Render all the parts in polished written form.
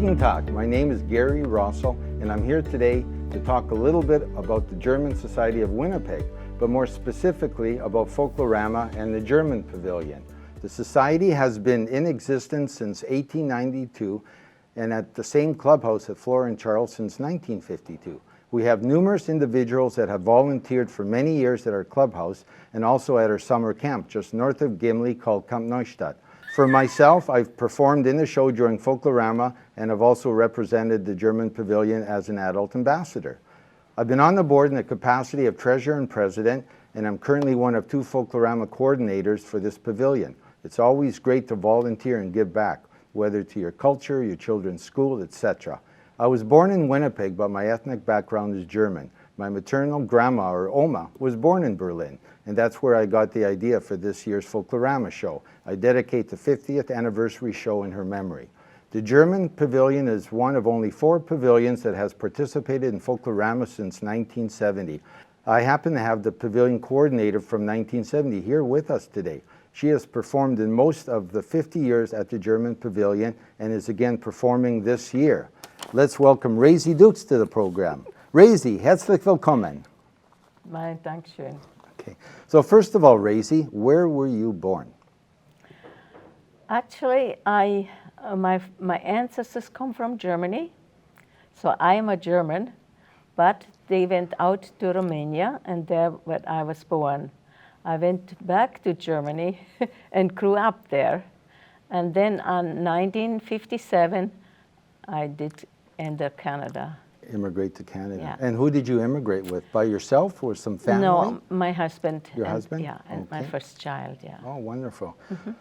Guten Tag, my name is Gary Rossel, and I'm here today to talk a little bit about the German Society of Winnipeg, but more specifically about Folkorama and the German Pavilion. The Society has been in existence since 1892 and at the same clubhouse at Flora and Charles since 1952. We have numerous individuals that have volunteered for many years at our clubhouse and also at our summer camp just north of Gimli called Camp Neustadt. For myself, I've performed in the show during Folkorama and have also represented the German Pavilion as an adult ambassador. I've been on the board in the capacity of treasurer and president, and I'm currently one of 2 Folkorama coordinators for this pavilion. It's always great to volunteer and give back, whether to your culture, your children's school, etc. I was born in Winnipeg, but my ethnic background is German. My maternal grandma, or Oma, was born in Berlin, and that's where I got the idea for this year's Folkorama show. I dedicate the 50th anniversary show in her memory. The German Pavilion is one of only 4 pavilions that has participated in Folkorama since 1970. I happen to have the pavilion coordinator from 1970 here with us today. She has performed in most of the 50 years at the German Pavilion and is again performing this year. Let's welcome Raisi Dukes to the program. Raisi, herzlich willkommen. Mein Dankeschön. Okay. So first of all, Raisi, where were you born? Actually, my ancestors come from Germany, so I am a German, but they went out to Romania, and there where I was born. I went back to Germany and grew up there. And then in 1957, I did enter Canada. Immigrate to Canada. Yeah. And who did you immigrate with? By yourself or some family? No, my husband. Your husband? Yeah, and my first child, yeah. Oh, wonderful.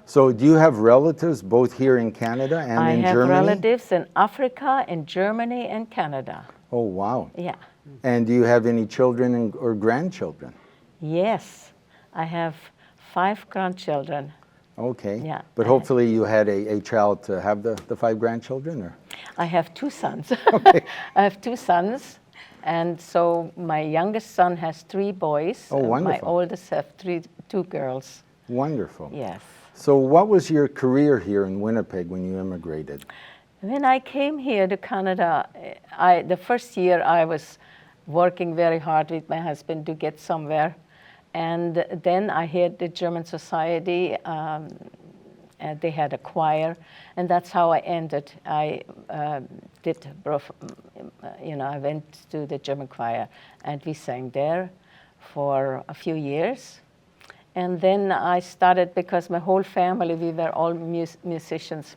So do you have relatives both here in Canada and in Germany? I have relatives in Africa, in Germany, and Canada. Oh, wow. Yeah. And do you have any children or grandchildren? Yes, I have 5 grandchildren. Okay. Yeah. But hopefully you had a child to have the 5 grandchildren, or? I have 2 sons. Okay. I have 2 sons, and so my youngest son has 3 boys. Oh, wonderful. My oldest have 2 girls. Wonderful. Yes. So what was your career here in Winnipeg when you immigrated? When I came here to Canada, the first year I was working very hard with my husband to get somewhere. And then I had the German Society, and they had a choir, and that's how I ended. I I went to the German choir, and we sang there for a few years. And then I started, because my whole family, we were all musicians,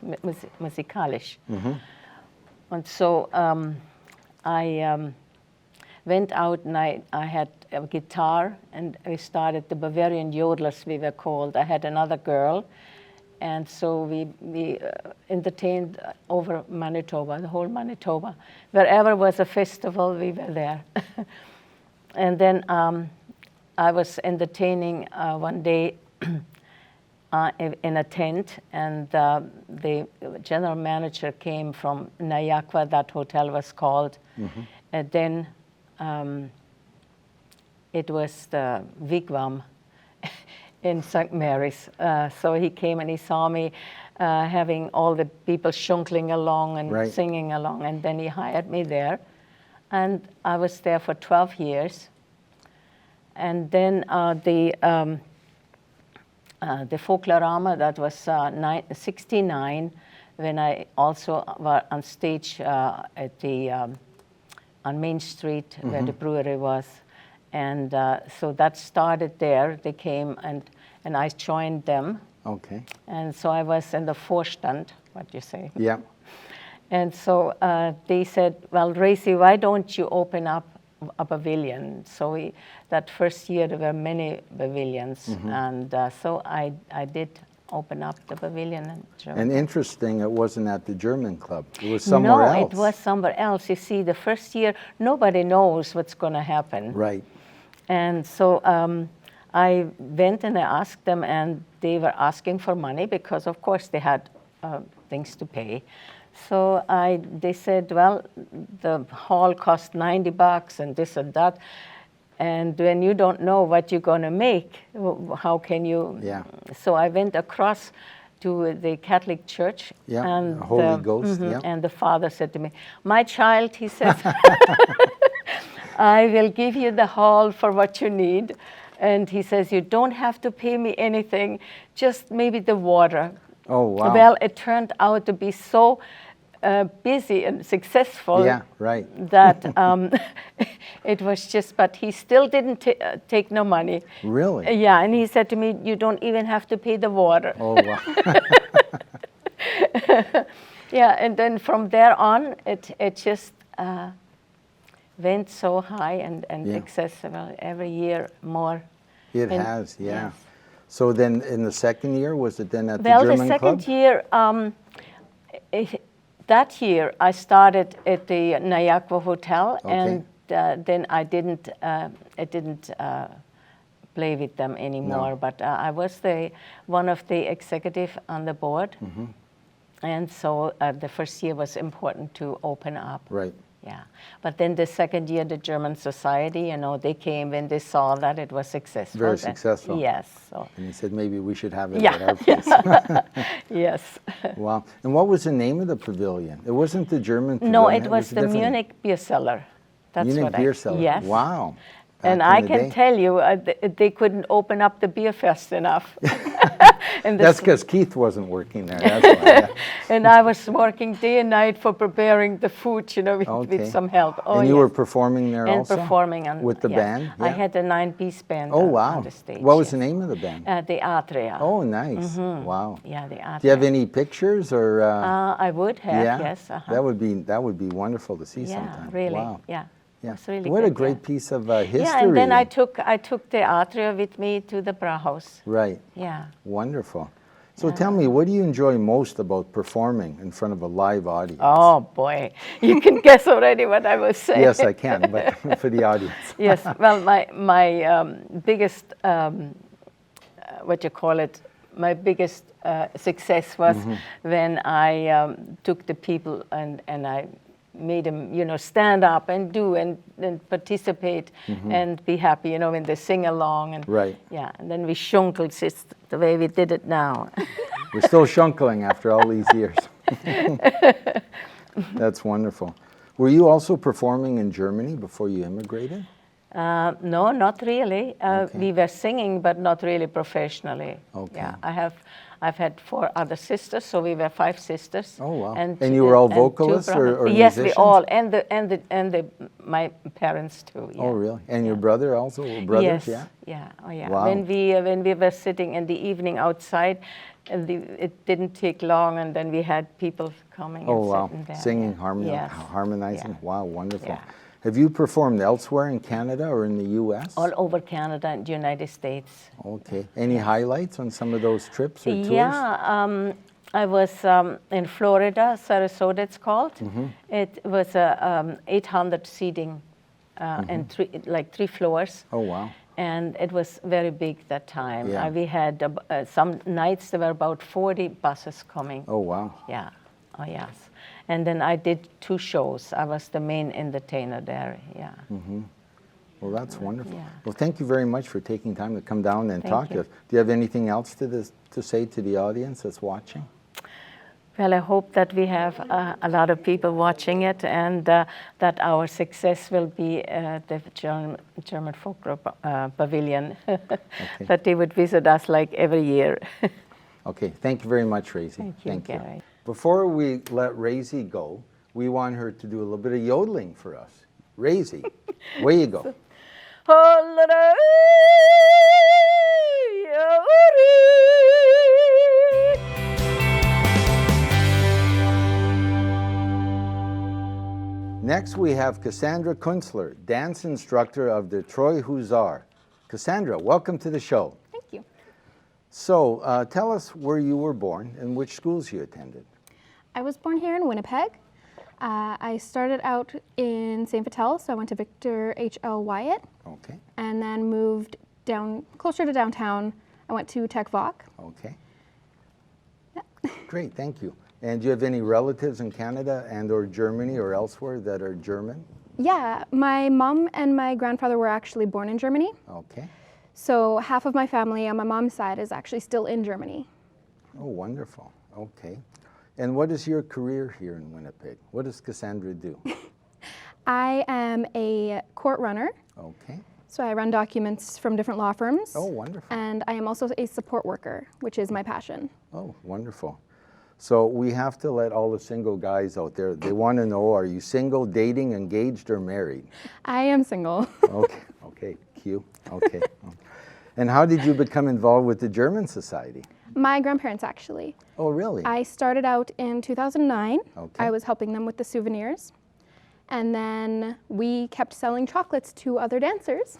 musikalisch. And so I went out, and I had a guitar, and we started the Bavarian Yodelers, we were called. I had another girl, and so we entertained over Manitoba, the whole Manitoba. Wherever was a festival, we were there. And then I was entertaining one day in a tent, and the general manager came from Nayakwa, that hotel was called. And then it was the wigwam in St. Mary's. So he came and he saw me having all the people shunkling along and singing along, and then he hired me there. And I was there for 12 years. And then the Folkorama, that was 69, when I also was on stage at the on Main Street, where the brewery was. And so that started there. They came, and I joined them. Okay. And so I was in the Vorstand, what you say. Yeah. And so they said, well, Raisi, why don't you open up a pavilion? So that first year there were many pavilions. And so I did open up the pavilion in Germany. And interesting, it wasn't at the German club. It was somewhere else. No, it was somewhere else. You see, the first year, nobody knows what's going to happen. Right. And so I went and I asked them, and they were asking for money because, of course, they had things to pay. So they said, well, the hall cost $90 and this and that. And when you don't know what you're going to make, how can you? Yeah. So I went across to the Catholic Church. Yeah, and Holy Ghost, yeah. And the father said to me, "My child," he says, "I will give you the hall for what you need." And he says, "You don't have to pay me anything, just maybe the water." Oh, wow. Well, it turned out to be so busy and successful. Yeah, right. That it was just, but he still didn't take no money. Really? Yeah, and he said to me, "You don't even have to pay the water." Oh, wow. Yeah, and then from there on, it just went so high and Yeah. accessible every year more. It And- has, yeah. yes. So then in the second year, was it then at the Well, German the second club? year, that year I started at the Nayakwa Hotel, Okay. and then I didn't play with them anymore. No. But I was one of the executive on the board, Mm-hmm. and so the first year was important to open up. Right. Yeah, but then the second year, the German Society, they came when they saw that it was successful. Very then- successful. Yes. So. And he said maybe we should have it Yeah. at our place. Yes. Wow. And what was the name of the pavilion? It wasn't the German pavilion. No, it was a the different- Munich beer cellar. That's Munich what beer I. cellar. Yes. Wow. And Back in I the can day. tell you, they couldn't open up the beer fest enough. And That's because Keith wasn't working there. That's why. Yeah. And I was working day and night for preparing the food, with Okay. some help. Oh, And you yes. were performing there And also? performing on With the yes. band? I Yeah. had a 9-piece band Oh, on wow. the stage. What was yes. the name of the band? The Atria. Oh, nice. Wow. Yeah, the Atria. Do you have any pictures or? I would have, yeah. yes. Uh-huh. That would be wonderful to see Yeah, sometime. really. Wow. Yeah. Yeah. It's really What a good, great yeah. piece of history. Yeah, and then I took the Atria with me to the Brauhaus. Right. Yeah. Wonderful. So tell me, what do you enjoy most about performing in front of a live audience? Oh boy, you can guess already what I was saying. Yes, I can, but for the audience. Yes, well, my biggest, my biggest success was when I took the people and I made them, stand up and do and participate and be happy, when they sing along. And Right. yeah, and then we shunkled just the way we did it now. We're still shunkling after all these years. That's wonderful. Were you also performing in Germany before you immigrated? No, not really. Okay. We were singing, but not really professionally. Okay. Yeah, I've had 4 other sisters, so we were 5 sisters. Oh, wow. And you were all 2 vocalists brothers. or yes, musicians? we all, and my parents too. Yeah. Oh, really? And your brother also? Were brothers? Yes. Yeah. Yeah. Oh, yeah. Wow. When we were sitting in the evening outside, and it didn't take long, and then we had people coming Oh, and wow. sitting there. Singing, Yes. harmonizing? Yeah. Wow, wonderful. Yeah. Have you performed elsewhere in Canada or in the U.S.? All over Canada and the United States. Okay. Any highlights on some of those trips or tours? Yeah, I was in Florida, Sarasota it's called. It was a 800 seating and 3 floors. Oh, wow. And it was very big that time. Yeah. We had some nights there were about 40 buses coming. Oh, wow. Yeah, oh yes. And then I did 2 shows. I was the main entertainer there, yeah. Well, that's wonderful. Yeah. Well, thank you very much for taking time to come down and Thank talk to you. us. Do you have anything else to say to the audience that's watching? Well, I hope that we have a lot of people watching it, and that our success will be the German Folklore Pavilion, that they would visit us like every year. Okay, thank you very much, Razy. Thank you, Gary. Before we let Razy go, we want her to do a little bit of yodeling for us. Razy, where you go? Next, we have Cassandra Kunzler, dance instructor of the Troy Hussar. Cassandra, welcome to the show. Thank you. So, tell us where you were born and which schools you attended. I was born here in Winnipeg. I started out in St. Vital, so I went to Victor H.L. Wyatt, Okay, and then moved down closer to downtown. I went to Tech Voc. okay. Great, thank you. And do you have any relatives in Canada and or Germany or elsewhere that are German? Yeah, my mom and my grandfather were actually born in Germany. Okay. So half of my family on my mom's side is actually still in Germany. Oh, wonderful. Okay. And what is your career here in Winnipeg? What does Cassandra do? I am a court runner. Okay. So I run documents from different law firms. Oh, wonderful. And I am also a support worker, which is my passion. Oh, wonderful. So we have to let all the single guys out there, they want to know, are you single, dating, engaged, or married? I am single. Okay, Q. Okay. And how did you become involved with the German Society? My grandparents, actually. Oh, really? I started out in 2009. Okay. I was helping them with the souvenirs. And then we kept selling chocolates to other dancers.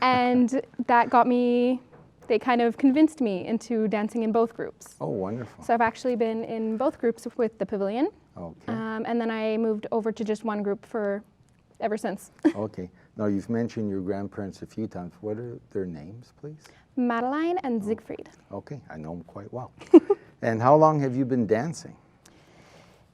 And that got me, they kind of convinced me into dancing in both groups. Oh, wonderful. So I've actually been in both groups with the pavilion. Okay. And then I moved over to just one group for ever since. Okay. Now, you've mentioned your grandparents a few times. What are their names, please? Madeline and Siegfried. Okay, I know them quite well. And how long have you been dancing?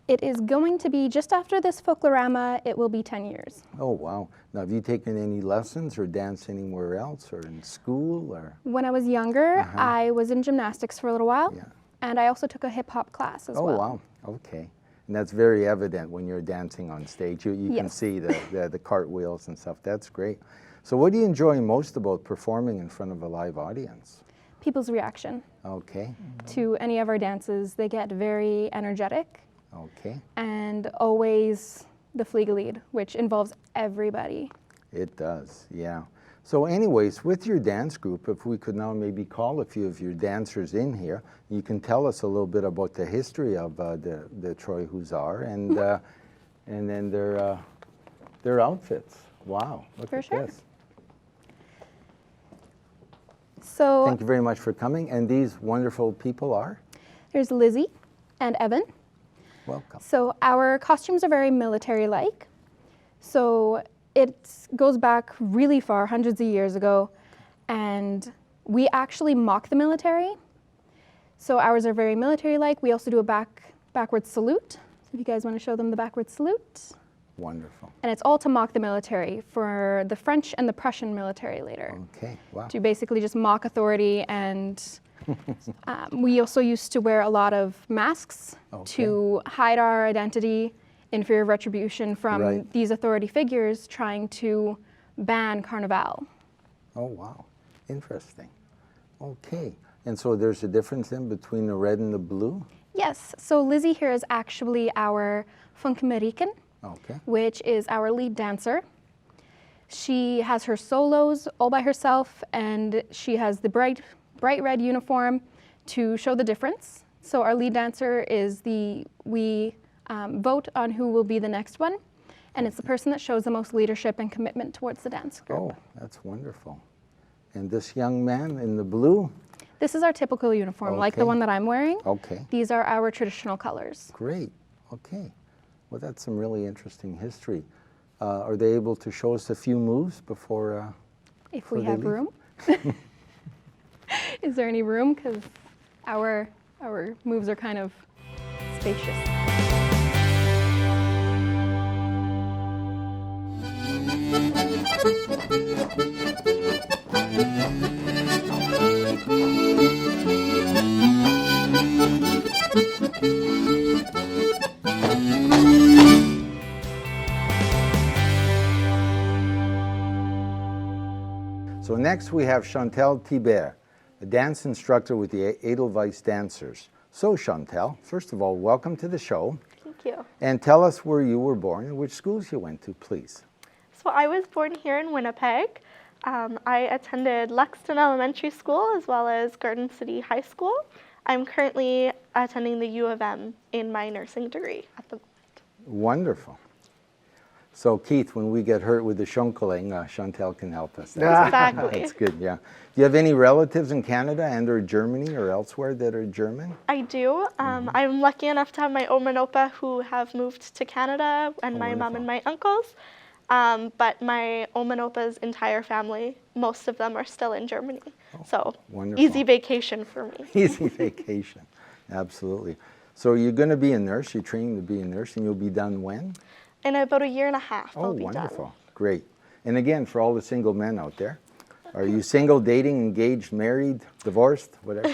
It is going to be, just after this Folkorama, it will be 10 years. Oh, wow. Now, have you taken any lessons or danced anywhere else or in school? Or? When I was younger, I was in gymnastics for a little while. Yeah. And I also took a hip hop class as well. Oh, wow. Okay. And that's very evident when you're dancing on stage. You can Yes. see the cartwheels and stuff. That's great. So what do you enjoy most about performing in front of a live audience? People's reaction Okay. to any of our dances. They get very energetic Okay. and always the Fliegelied, which involves everybody. It does, yeah. So anyways, with your dance group, if we could now maybe call a few of your dancers in here, you can tell us a little bit about the history of the Troy Hussar and then their outfits. Wow, look For at sure. this. So Thank you very much for coming. And these wonderful people are? there's Lizzie and Evan. Welcome. So our costumes are very military-like. So it goes back really far, hundreds of years ago, and we actually mock the military. So ours are very military-like. We also do a backward salute. So if you guys want to show them the backward salute. Wonderful. And it's all to mock the military for the French and the Prussian military later. Okay, wow. To basically just mock authority. And we also used to wear a lot of masks to hide our identity in fear of retribution from these authority figures trying to ban Carnival. Oh, wow. Interesting. Okay. And so there's a difference in between the red and the blue? Yes. So Lizzie here is actually our Funkemeriken, Okay. which is our lead dancer. She has her solos all by herself, and she has the bright red uniform to show the difference. So our lead dancer is we vote on who will be the next one, and it's the person that shows the most leadership and commitment towards the dance group. Oh, that's wonderful. And this young man in the blue? This is our typical uniform, like the Okay. one that I'm wearing. Okay. These are our traditional colors. Great. Okay. Well, that's some really interesting history. Are they able to show us a few moves before? If Before we they have leave? room. Is there any room? Because our moves are kind of spacious. So next we have Chantal Thibert, a dance instructor with the Edelweiss Dancers. So Chantal, first of all, welcome to the show. Thank you. And tell us where you were born and which schools you went to, please. So I was born here in Winnipeg. I attended Lexton Elementary School as well as Garden City High School. I'm currently attending the U of M in my nursing degree at the moment. Wonderful. So Keith, when we get hurt with the schunkeling, Chantal can help us. Exactly. That's good, yeah. Do you have any relatives in Canada and or Germany or elsewhere that are German? I do. I'm lucky enough to have my Oma and Opa who have moved to Canada and my mom and my uncles. But my Oma and Opa's entire family, most of them are still in Germany. So wonderful. easy vacation for me. Easy vacation, absolutely. So you're going to be a nurse, you're training to be a nurse, and you'll be done when? In about a year and a half, I'll be wonderful, done. great. And again, for all the single men out there, are you single, dating, engaged, married, divorced, whatever?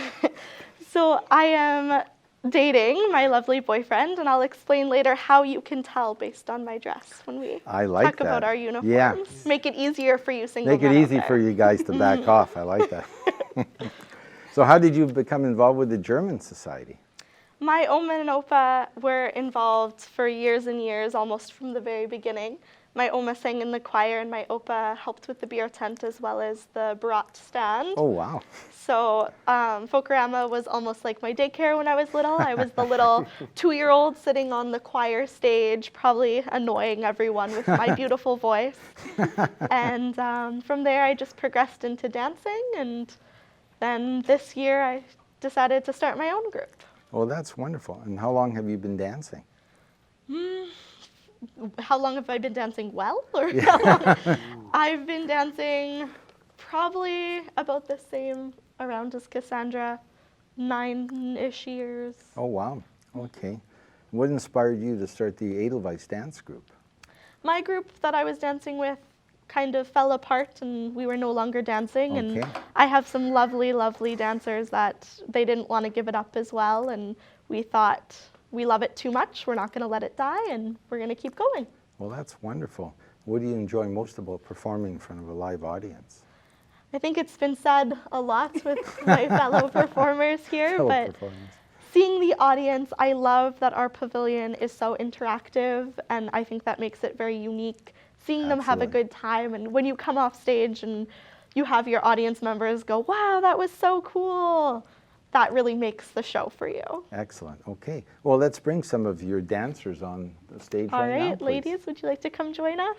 So I am dating my lovely boyfriend, and I'll explain later how you can tell based on my dress when we I like talk about that. our uniforms. Yeah. Make it easier for you single Make it men out easy there. for you guys to back off. I like that. So how did you become involved with the German Society? My Oma and Opa were involved for years and years, almost from the very beginning. My Oma sang in the choir, and my Opa helped with the beer tent as well as the brat stand. Oh, wow. So Folkorama was almost like my daycare when I was little. I was the little 2-year-old sitting on the choir stage, probably annoying everyone with my beautiful voice. And from there, I just progressed into dancing. And then this year, I decided to start my own group. Well, that's wonderful. And how long have you been dancing? How long have I been dancing well? Or how long? I've been dancing probably about the same around as Cassandra, 9-ish years. Oh, wow. Okay. What inspired you to start the Edelweiss dance group? My group that I was dancing with kind of fell apart and we were no longer dancing. Okay. And I have some lovely, lovely dancers that they didn't want to give it up as well. And we thought, we love it too much, we're not going to let it die, and we're going to keep going. Well, that's wonderful. What do you enjoy most about performing in front of a live audience? I think it's been said a lot with my fellow performers here, Fellow but performers. seeing the audience, I love that our pavilion is so interactive, and I think that makes it very unique. Seeing them have a Absolutely. good time, and when you come off stage and you have your audience members go, wow, that was so cool, that really makes the show for you. Excellent. Okay. Well, let's bring some of your dancers on the stage All right now, right, please. ladies, would you like to come join us?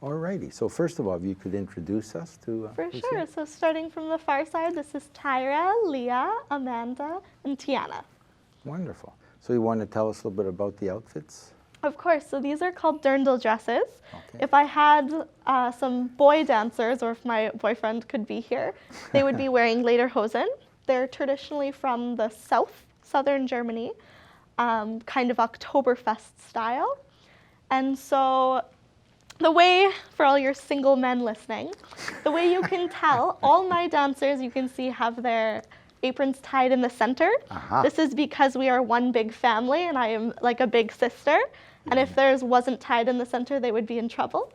All righty. So first of all, if you could introduce us to For who's sure. here? So starting from the far side, this is Tyra, Leah, Amanda, and Tiana. Wonderful. So you want to tell us a little bit about the outfits? Of course, so these are called dirndl dresses. Okay. If I had some boy dancers, or if my boyfriend could be here, they would be wearing lederhosen. They're traditionally from the southern Germany, kind of Oktoberfest style. And so the way, for all your single men listening, the way you can tell, all my dancers you can see have their aprons tied in the center. Aha. This is because we are one big family and I am like a big sister. And if theirs wasn't tied in the center, they would be in trouble.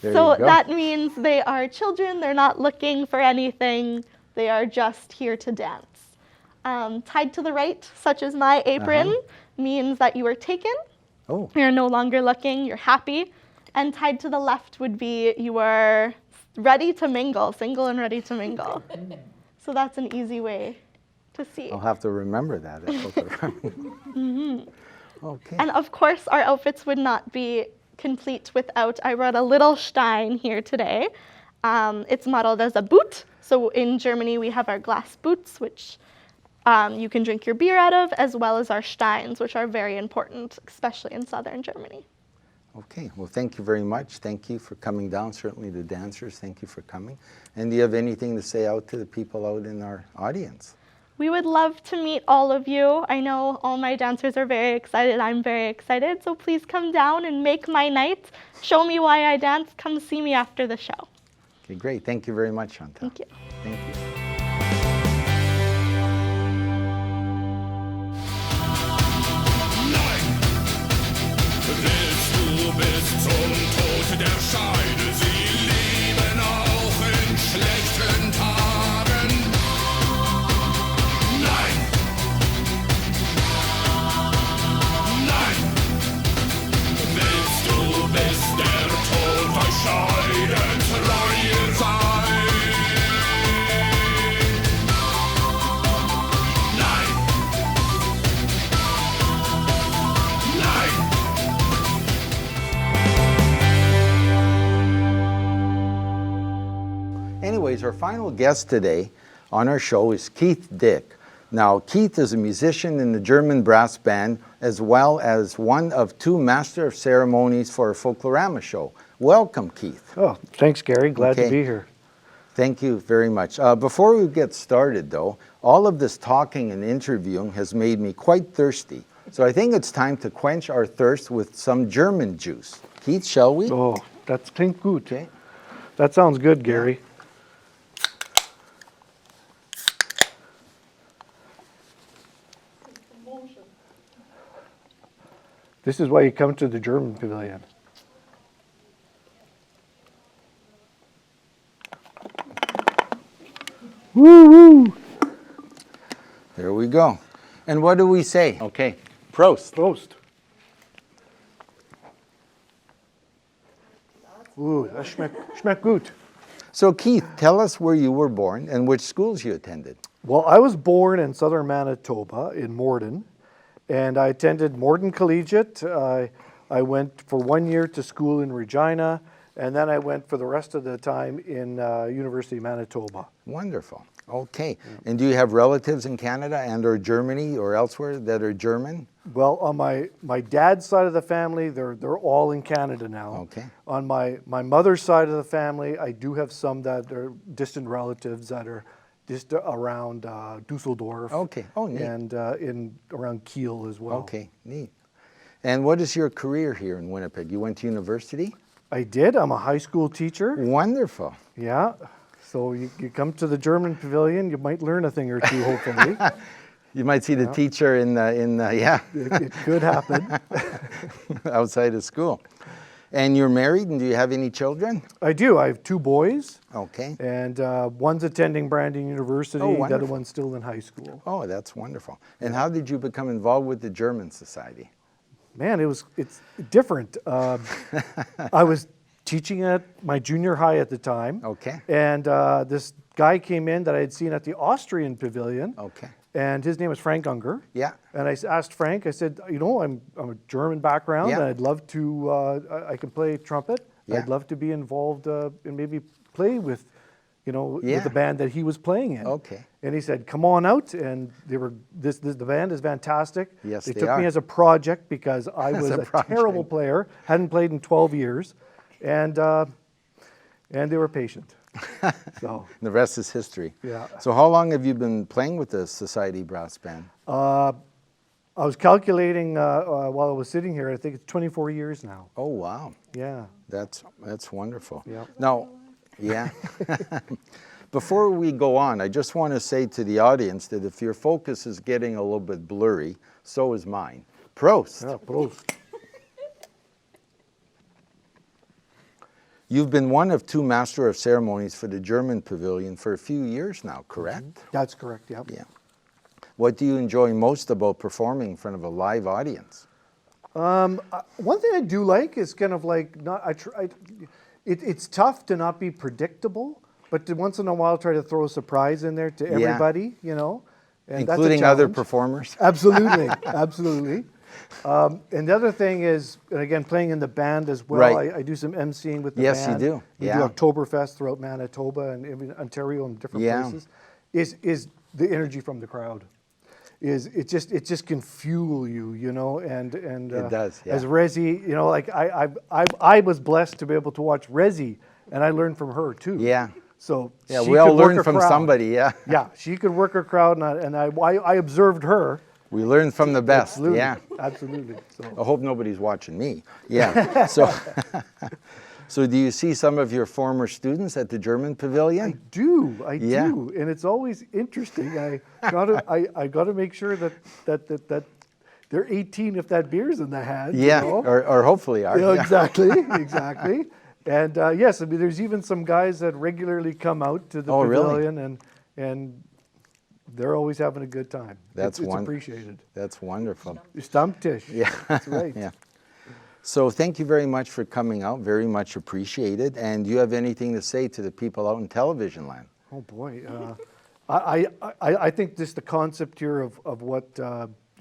There So you go. that means they are children, they're not looking for anything, they are just here to dance. Tied to the right, such as my apron, means that you are taken, Oh, you're no longer looking, you're happy. And tied to the left would be you are ready to mingle, single and ready to mingle. So that's an easy way to see. I'll have to remember that. At Folkorama. Okay. And of course, our outfits would not be complete without, I brought a little Stein here today. It's modeled as a boot. So in Germany, we have our glass boots, which you can drink your beer out of, as well as our Steins, which are very important, especially in southern Germany. Okay, well, thank you very much. Thank you for coming down, certainly the dancers, thank you for coming. And do you have anything to say out to the people out in our audience? We would love to meet all of you. I know all my dancers are very excited. I'm very excited. So please come down and make my night. Show me why I dance. Come see me after the show. Okay, great. Thank you very much, Chantal. Thank you. Thank you. Willst du bis zum Tod der Scheide sie lieben, auch in schlechten Tagen? Nein! Nein! Willst du bis der Tod euch scheiden, treu sein? Nein! Nein! Anyways, our final guest today on our show is Keith Dick. Now, Keith is a musician in the German brass band, as well as one of 2 master of ceremonies for a Folkorama show. Welcome, Keith. Oh, thanks, Gary. Glad Okay. to be here. Thank you very much. Before we get started, though, all of this talking and interviewing has made me quite thirsty. So I think it's time to quench our thirst with some German juice. Keith, shall we? Oh, das klingt gut. Okay. That sounds good, Gary. This is why you come to the German pavilion. Woo-woo! There we go. And what do we say? Okay. Prost. Prost. Ooh, das schmeckt gut. So Keith, tell us where you were born and which schools you attended. Well, I was born in southern Manitoba in Morden, and I attended Morden Collegiate. I went for 1 year to school in Regina, and then I went for the rest of the time in University of Manitoba. Wonderful. Okay. And do you have relatives in Canada and or Germany or elsewhere that are German? Well, on my dad's side of the family, they're all in Canada now. Okay. On my mother's side of the family, I do have some that are distant relatives that are just around Dusseldorf. Okay. Oh, neat. And around Kiel as well. Okay, neat. And what is your career here in Winnipeg? You went to university? I did. I'm a high school teacher. Wonderful. Yeah. So you come to the German pavilion, you might learn a thing or two, hopefully. You might see the teacher yeah, It could happen. outside of school. And you're married, and do you have any children? I do. I have 2 boys, Okay. and one's attending Brandon University. Oh, the other wonderful. one's still in high school. Oh, that's wonderful. And how did you become involved with the German Society? Man, it's different. I was teaching at my junior high at the time. Okay. And this guy came in that I had seen at the Austrian pavilion. Okay. And his name is Frank Unger. Yeah. And I asked Frank, I said, you know, I'm a German background, Yeah. and I'd love to, I can play trumpet. Yeah. I'd love to be involved and maybe play with, with Yeah. the band that he was playing in. Okay. And he said, come on out. And the band is fantastic. Yes, they they took me are. as a project because I As was a a project. terrible player, hadn't played in 12 years, and they were patient. So. The rest is history. Yeah. So how long have you been playing with the Society Brass Band? I was calculating while I was sitting here. I think it's 24 years now. Oh, wow. Yeah. That's wonderful. Yeah. Now, yeah. Before we go on, I just want to say to the audience that if your focus is getting a little bit blurry, so is mine. Prost. Yeah, Prost. You've been one of 2 Master of Ceremonies for the German Pavilion for a few years now, correct? That's correct. Yeah. Yeah. What do you enjoy most about performing in front of a live audience? One thing I do like is kind of like it's tough to not be predictable, but to once in a while try to throw a surprise in there to everybody, And that's a Including other challenge. performers? Absolutely, absolutely. And the other thing is, and again, playing in the band as well. Right. I do some emceeing with the Yes, you band. do. We Yeah. do Oktoberfest throughout Manitoba and in Ontario and different Yeah. places. Is the energy from the crowd? It just can fuel you, and It does, yeah. As Resi, like I was blessed to be able to watch Resi, and I learned from her too. Yeah. So Yeah, she we all could work learn a from crowd. somebody, yeah. Yeah, she could work her crowd, and I observed her. We learn from the best, Absolutely, yeah. absolutely. So. I hope nobody's watching me. Yeah. So, so do you see some of your former students at the German I Pavilion? do, Yeah. and it's always interesting. I gotta make sure that they're 18 if that beer's in the hand. Yeah, or hopefully are. Yeah. Exactly, exactly. And yes, I mean, there's even some guys that regularly come out to the Oh, really? pavilion, and they're always having a good time. That's it's one- appreciated. That's wonderful. Stammtisch. Yeah. That's right. Yeah. So thank you very much for coming out. Very much appreciated. And do you have anything to say to the people out in television land? Oh boy, I think just the concept here of what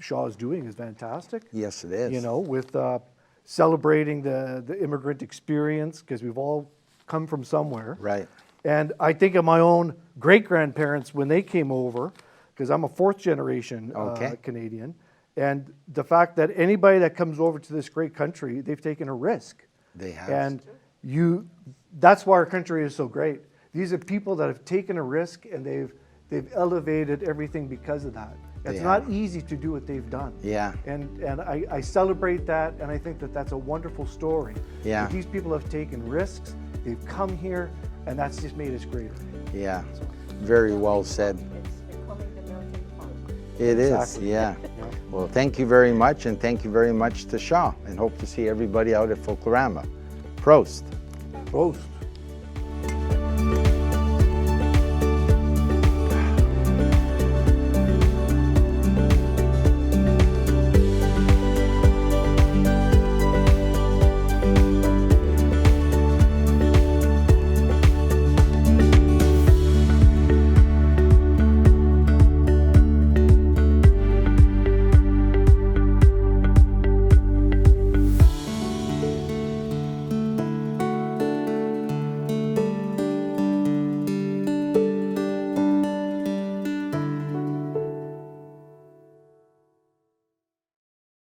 Shaw is doing is fantastic. Yes, it is. With celebrating the immigrant experience, because we've all come from somewhere. Right. And I think of my own great-grandparents when they came over, because I'm a 4th generation Okay. Canadian, and the fact that anybody that comes over to this great country, they've taken a risk. They have. And that's why our country is so great. These are people that have taken a risk, and they've elevated everything because of that. It's They not have. easy to do what they've done. Yeah. And I celebrate that, and I think that that's a wonderful story. Yeah. That these people have taken risks, they've come here, and that's just made us greater. Yeah. Very well said. It's becoming the melting pot. It is, Exactly. yeah. Well, thank you very much, and thank you very much to Shaw, and hope to see everybody out at Folkorama. Prost. Prost.